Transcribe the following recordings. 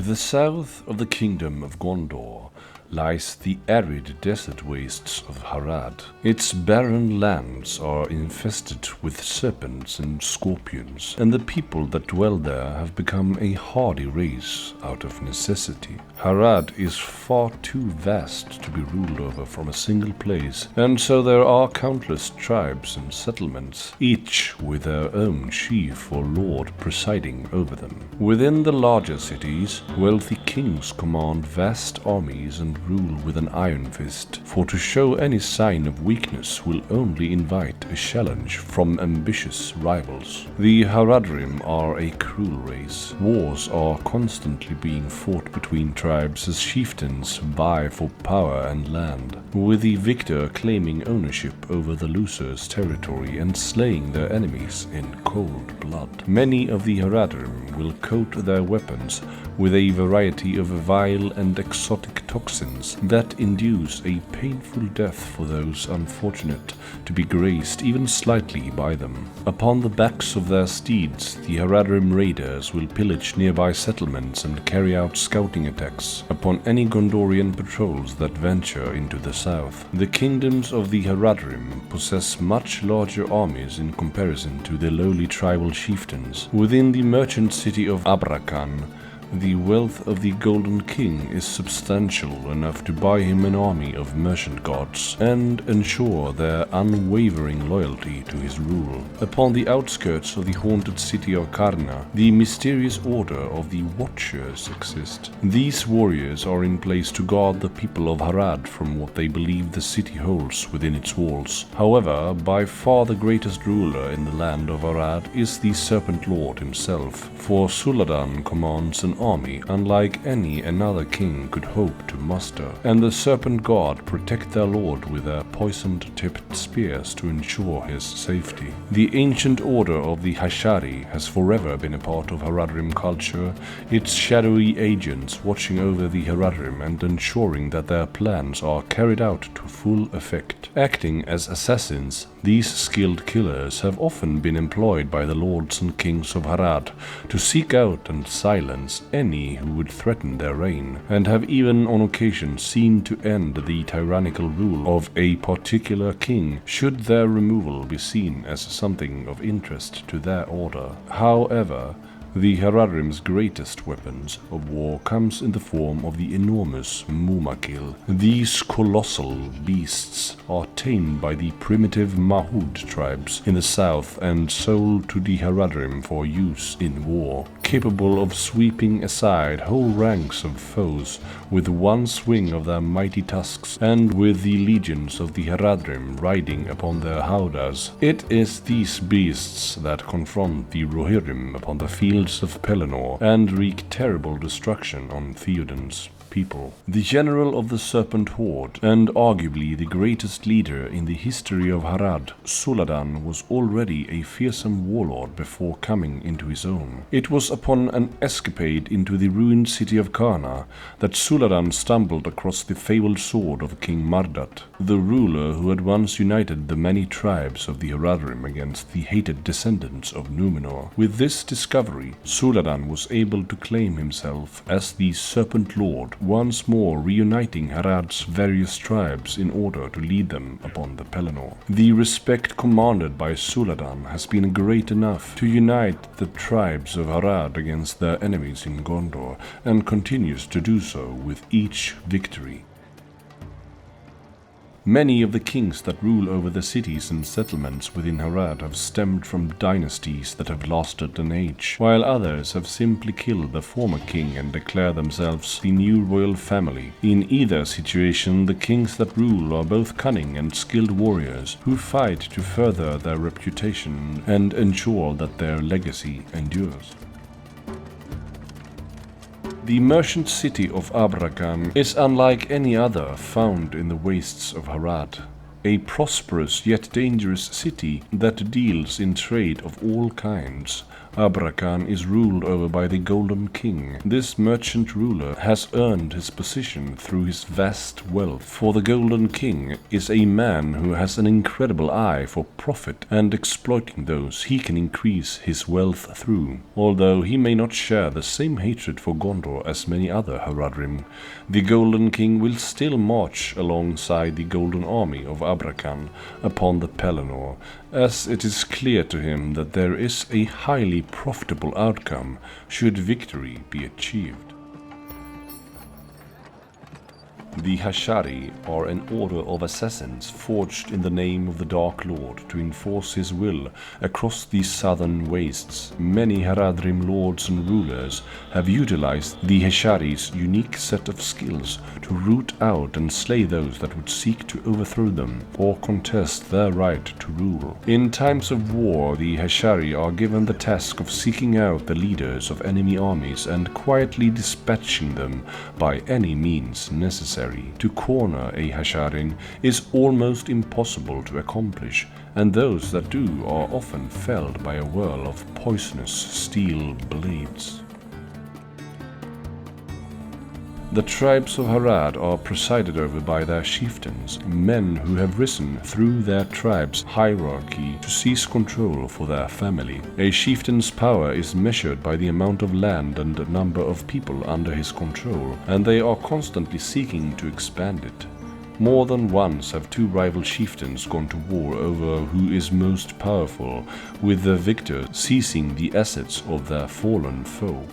the south of the Kingdom of Gondor lies the arid desert wastes of Harad. Its barren lands are infested with serpents and scorpions, and the people that dwell there have become a hardy race out of necessity. Harad is far too vast to be ruled over from a single place, and so there are countless tribes and settlements, each with their own chief or lord presiding over them. Within the larger cities, wealthy kings command vast armies and rule with an iron fist, for to show any sign of weakness will only invite a challenge from ambitious rivals. The Haradrim are a cruel race. Wars are constantly being fought between tribes as chieftains vie for power and land, with the victor claiming ownership over the loser's territory and slaying their enemies in cold blood. Many of the Haradrim will coat their weapons with a variety of vile and exotic toxins that induce a painful death for those unfortunate to be grazed even slightly by them. Upon the backs of their steeds, the Haradrim Raiders will pillage nearby settlements and carry out scouting attacks upon any Gondorian patrols that venture into the south. The kingdoms of the Haradrim possess much larger armies in comparison to the lowly tribal chieftains. Within the merchant city of Abrakhan, the wealth of the Golden King is substantial enough to buy him an army of merchant gods and ensure their unwavering loyalty to his rule. Upon the outskirts of the haunted city of Kharna, the mysterious order of the Watchers exist. These warriors are in place to guard the people of Harad from what they believe the city holds within its walls. However, by far the greatest ruler in the land of Harad is the Serpent Lord himself, for Suladàn commands an army unlike any another king could hope to muster, and the Serpent Guard protect their lord with their poisoned-tipped spears to ensure his safety. The ancient order of the Hasharîn has forever been a part of Haradrim culture, its shadowy agents watching over the Haradrim and ensuring that their plans are carried out to full effect. Acting as assassins, these skilled killers have often been employed by the lords and kings of Harad to seek out and silence any who would threaten their reign, and have even on occasion seen to end the tyrannical rule of a particular king, should their removal be seen as something of interest to their order. However, the Haradrim's greatest weapons of war comes in the form of the enormous Mumaks. These colossal beasts are tamed by the primitive Mahout tribes in the south and sold to the Haradrim for use in war, capable of sweeping aside whole ranks of foes with one swing of their mighty tusks, and with the legions of the Haradrim riding upon their howdahs. It is these beasts that confront the Rohirrim upon the fields of Pelennor and wreak terrible destruction on Theoden's people. The general of the Serpent Horde, and arguably the greatest leader in the history of Harad, Suladàn was already a fearsome warlord before coming into his own. It was upon an escapade into the ruined city of Kharna that Suladàn stumbled across the fabled sword of King Mardat, the ruler who had once united the many tribes of the Haradrim against the hated descendants of Númenor. With this discovery, Suladàn was able to claim himself as the Serpent Lord, once more reuniting Harad's various tribes in order to lead them upon the Pelennor. The respect commanded by Suladàn has been great enough to unite the tribes of Harad against their enemies in Gondor, and continues to do so with each victory. Many of the kings that rule over the cities and settlements within Harad have stemmed from dynasties that have lasted an age, while others have simply killed the former king and declare themselves the new royal family. In either situation, the kings that rule are both cunning and skilled warriors who fight to further their reputation and ensure that their legacy endures. The merchant city of Abrakhan is unlike any other found in the wastes of Harad. A prosperous yet dangerous city that deals in trade of all kinds, Abrakhan is ruled over by the Golden King. This merchant ruler has earned his position through his vast wealth, for the Golden King is a man who has an incredible eye for profit and exploiting those he can increase his wealth through. Although he may not share the same hatred for Gondor as many other Haradrim, the Golden King will still march alongside the Golden Army of Abrakhan upon the Pelennor, as it is clear to him that there is a highly profitable outcome should victory be achieved. The Hasharîn are an order of assassins forged in the name of the Dark Lord to enforce his will across the southern wastes. Many Haradrim lords and rulers have utilized the Hasharîn's unique set of skills to root out and slay those that would seek to overthrow them or contest their right to rule. In times of war, the Hasharîn are given the task of seeking out the leaders of enemy armies and quietly dispatching them by any means necessary. To corner a Hasharîn is almost impossible to accomplish, and those that do are often felled by a whirl of poisonous steel blades. The tribes of Harad are presided over by their chieftains, men who have risen through their tribe's hierarchy to seize control for their family. A chieftain's power is measured by the amount of land and number of people under his control, and they are constantly seeking to expand it. More than once have two rival chieftains gone to war over who is most powerful, with the victor seizing the assets of their fallen foe.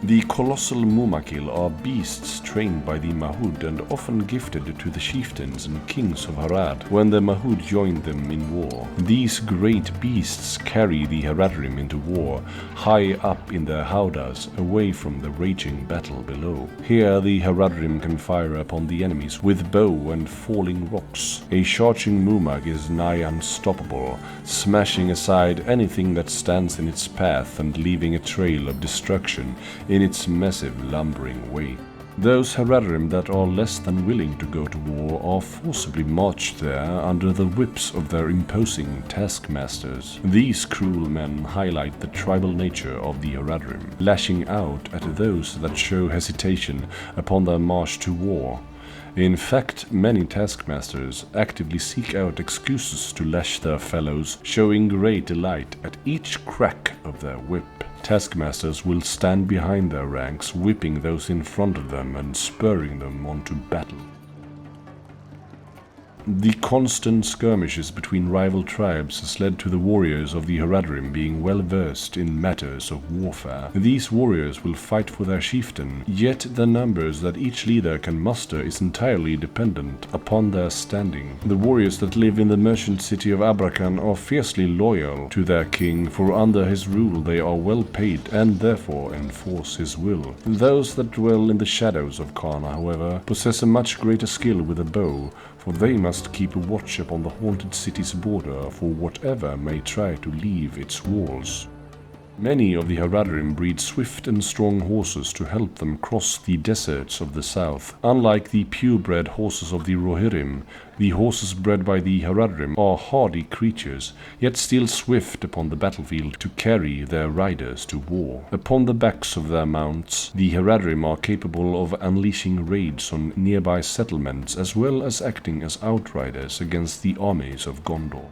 The colossal Mumaks are beasts trained by the Mahud and often gifted to the chieftains and kings of Harad when the Mahud joined them in war. These great beasts carry the Haradrim into war, high up in their howdahs, away from the raging battle below. Here the Haradrim can fire upon the enemies with bow and falling rocks. A charging Mumak is nigh unstoppable, smashing aside anything that stands in its path and leaving a trail of destruction in its massive lumbering way. Those Haradrim that are less than willing to go to war are forcibly marched there under the whips of their imposing Taskmasters. These cruel men highlight the tribal nature of the Haradrim, lashing out at those that show hesitation upon their march to war. In fact, many Taskmasters actively seek out excuses to lash their fellows, showing great delight at each crack of their whip. Taskmasters will stand behind their ranks, whipping those in front of them and spurring them on to battle. The constant skirmishes between rival tribes has led to the warriors of the Haradrim being well versed in matters of warfare. These warriors will fight for their chieftain, yet the numbers that each leader can muster is entirely dependent upon their standing. The warriors that live in the merchant city of Abrakhan are fiercely loyal to their king, for under his rule they are well paid and therefore enforce his will. Those that dwell in the shadows of Kharna, however, possess a much greater skill with a bow, for they must keep a watch upon the haunted city's border for whatever may try to leave its walls. Many of the Haradrim breed swift and strong horses to help them cross the deserts of the south. Unlike the purebred horses of the Rohirrim, the horses bred by the Haradrim are hardy creatures, yet still swift upon the battlefield to carry their riders to war. Upon the backs of their mounts, the Haradrim are capable of unleashing raids on nearby settlements as well as acting as outriders against the armies of Gondor.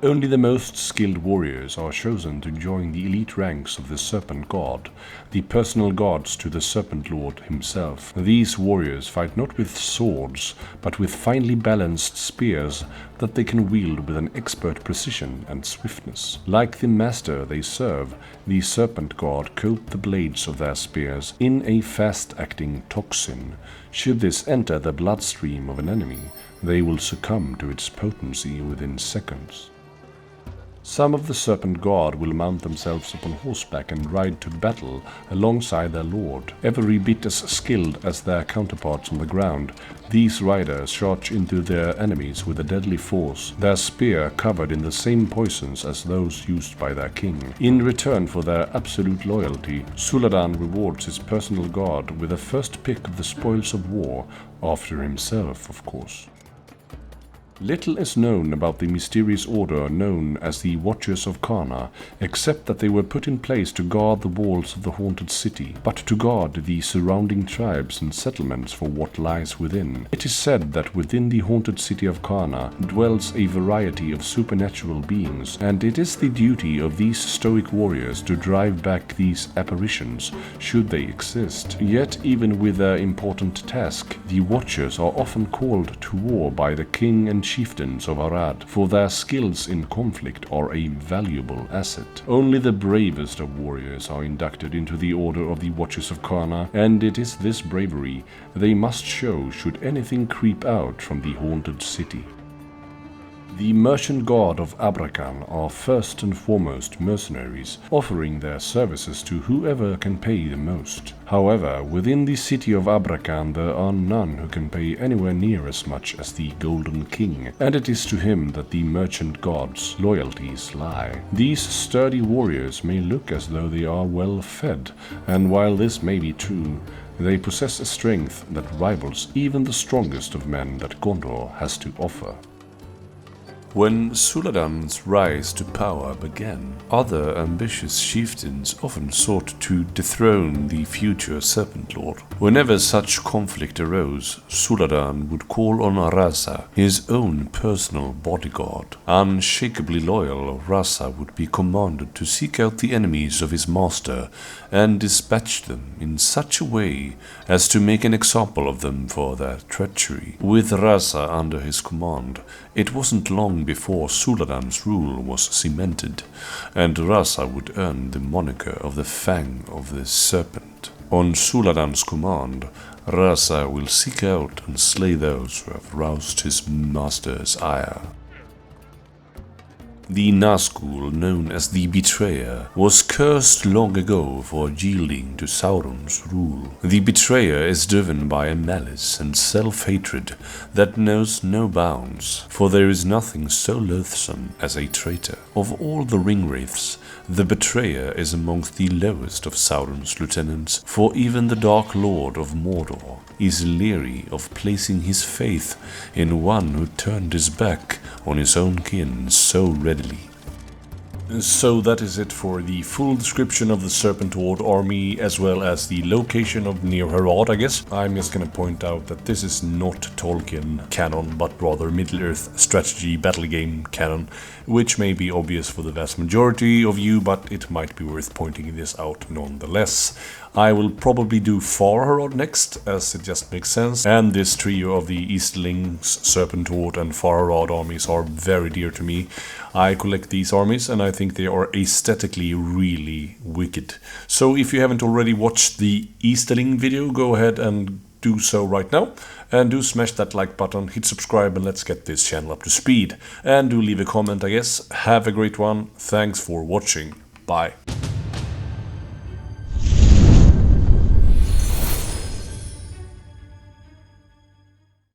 Only the most skilled warriors are chosen to join the elite ranks of the Serpent Guard, the personal guards to the Serpent Lord himself. These warriors fight not with swords, but with finely balanced spears that they can wield with an expert precision and swiftness. Like the master they serve, the Serpent Guard coat the blades of their spears in a fast-acting toxin. Should this enter the bloodstream of an enemy, they will succumb to its potency within seconds. Some of the Serpent Guard will mount themselves upon horseback and ride to battle alongside their lord. Every bit as skilled as their counterparts on the ground, these riders charge into their enemies with a deadly force, their spear covered in the same poisons as those used by their king. In return for their absolute loyalty, Suladàn rewards his personal guard with a first pick of the spoils of war, after himself, of course. Little is known about the mysterious order known as the Watchers of Kharna, except that they were put in place to guard the walls of the haunted city, but to guard the surrounding tribes and settlements for what lies within. It is said that within the haunted city of Kharna dwells a variety of supernatural beings, and it is the duty of these stoic warriors to drive back these apparitions, should they exist. Yet, even with their important task, the Watchers are often called to war by the king and chieftains of Harad, for their skills in conflict are a valuable asset. Only the bravest of warriors are inducted into the order of the Watchers of Kharna, and it is this bravery they must show should anything creep out from the haunted city. The Merchant Guard of Abrakhan are first and foremost mercenaries, offering their services to whoever can pay the most. However, within the city of Abrakhan there are none who can pay anywhere near as much as the Golden King, and it is to him that the Merchant Guard's loyalties lie. These sturdy warriors may look as though they are well fed, and while this may be true, they possess a strength that rivals even the strongest of men that Gondor has to offer. When Suladân's rise to power began, other ambitious chieftains often sought to dethrone the future Serpent Lord. Whenever such conflict arose, Suladân would call on Râza, his own personal bodyguard. Unshakably loyal, Râza would be commanded to seek out the enemies of his master and dispatch them in such a way as to make an example of them for their treachery. With Râza under his command, it wasn't long before Suladân's rule was cemented, and Râza would earn the moniker of the Fang of the Serpent. On Suladân's command, Râza will seek out and slay those who have roused his master's ire. The Nazgûl, known as the Betrayer, was cursed long ago for yielding to Sauron's rule. The Betrayer is driven by a malice and self-hatred that knows no bounds, for there is nothing so loathsome as a traitor. Of all the Ringwraiths, the Betrayer is amongst the lowest of Sauron's lieutenants, for even the Dark Lord of Mordor is leery of placing his faith in one who turned his back on his own kin so readily. So that is it for the full description of the Serpent Horde army, as well as the location of near Harad, I guess. I'm just gonna point out that this is not Tolkien canon, but rather Middle-earth strategy battle game canon, which may be obvious for the vast majority of you, but it might be worth pointing this out nonetheless. I will probably do Far Harad next, as it just makes sense, and this trio of the Easterlings, Serpent Horde and Far Harad armies are very dear to me. I collect these armies and I think they are aesthetically really wicked. So if you haven't already watched the Easterling video, go ahead and do so right now. And do smash that like button, hit subscribe, and let's get this channel up to speed. And do leave a comment, I guess. Have a great one. Thanks for watching. Bye.